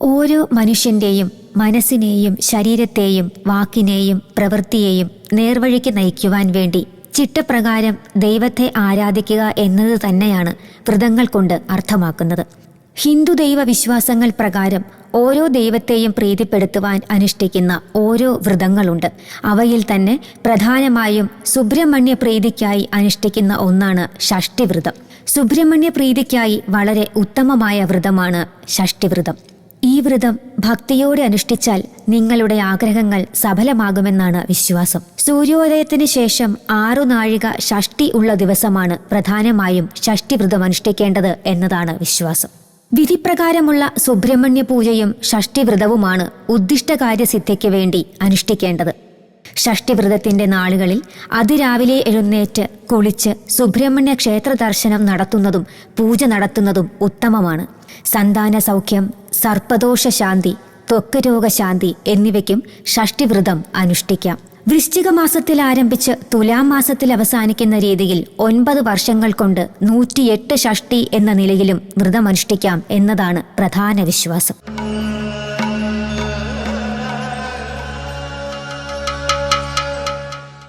ഓരോ മനുഷ്യന്റെയും മനസ്സിനെയും ശരീരത്തെയും വാക്കിനെയും പ്രവൃത്തിയെയും നേർവഴിക്ക് നയിക്കുവാൻ വേണ്ടി ചിട്ടപ്രകാരം ദൈവത്തെ ആരാധിക്കുക എന്നത് തന്നെയാണ് വ്രതങ്ങൾ കൊണ്ട് അർത്ഥമാക്കുന്നത്. ഹിന്ദു ദൈവ വിശ്വാസങ്ങൾ പ്രകാരം ഓരോ ദൈവത്തെയും പ്രീതിപ്പെടുത്തുവാൻ അനുഷ്ഠിക്കുന്ന ഓരോ വ്രതങ്ങളുണ്ട്. അവയിൽ തന്നെ പ്രധാനമായും സുബ്രഹ്മണ്യ പ്രീതിക്കായി അനുഷ്ഠിക്കുന്ന ഒന്നാണ് ഷഷ്ഠിവ്രതം. സുബ്രഹ്മണ്യ പ്രീതിക്കായി വളരെ ഉത്തമമായ വ്രതമാണ് ഷഷ്ഠിവ്രതം. ഈ വ്രതം ഭക്തിയോടെ അനുഷ്ഠിച്ചാൽ നിങ്ങളുടെ ആഗ്രഹങ്ങൾ സഫലമാകുമെന്നാണ് വിശ്വാസം. സൂര്യോദയത്തിന് ശേഷം 6 നാഴിക ഷഷ്ഠി ഉള്ള ദിവസമാണ് പ്രധാനമായും ഷഷ്ഠിവ്രതം അനുഷ്ഠിക്കേണ്ടത് എന്നതാണ് വിശ്വാസം. വിധിപ്രകാരമുള്ള സുബ്രഹ്മണ്യ പൂജയും ഷഷ്ഠിവ്രതവുമാണ് ഉദ്ദിഷ്ടകാര്യസിദ്ധിക്ക് വേണ്ടി അനുഷ്ഠിക്കേണ്ടത്. ഷഷ്ഠിവ്രതത്തിന്റെ നാളുകളിൽ അതിരാവിലെ എഴുന്നേറ്റ് കുളിച്ച് സുബ്രഹ്മണ്യ ക്ഷേത്ര ദർശനം നടത്തുന്നതും പൂജ നടത്തുന്നതും ഉത്തമമാണ്. സന്താന സൗഖ്യം, സർപ്പദോഷ ശാന്തി, ത്വക്ക് രോഗശാന്തി എന്നിവയ്ക്കും ഷഷ്ഠിവ്രതം അനുഷ്ഠിക്കാം. വൃശ്ചിക മാസത്തിൽ ആരംഭിച്ച് തുലാം മാസത്തിൽ അവസാനിക്കുന്ന രീതിയിൽ 9 വർഷങ്ങൾ കൊണ്ട് 108 ഷഷ്ഠി എന്ന നിലയിലും വ്രതമനുഷ്ഠിക്കാം എന്നതാണ് പ്രധാന വിശ്വാസം.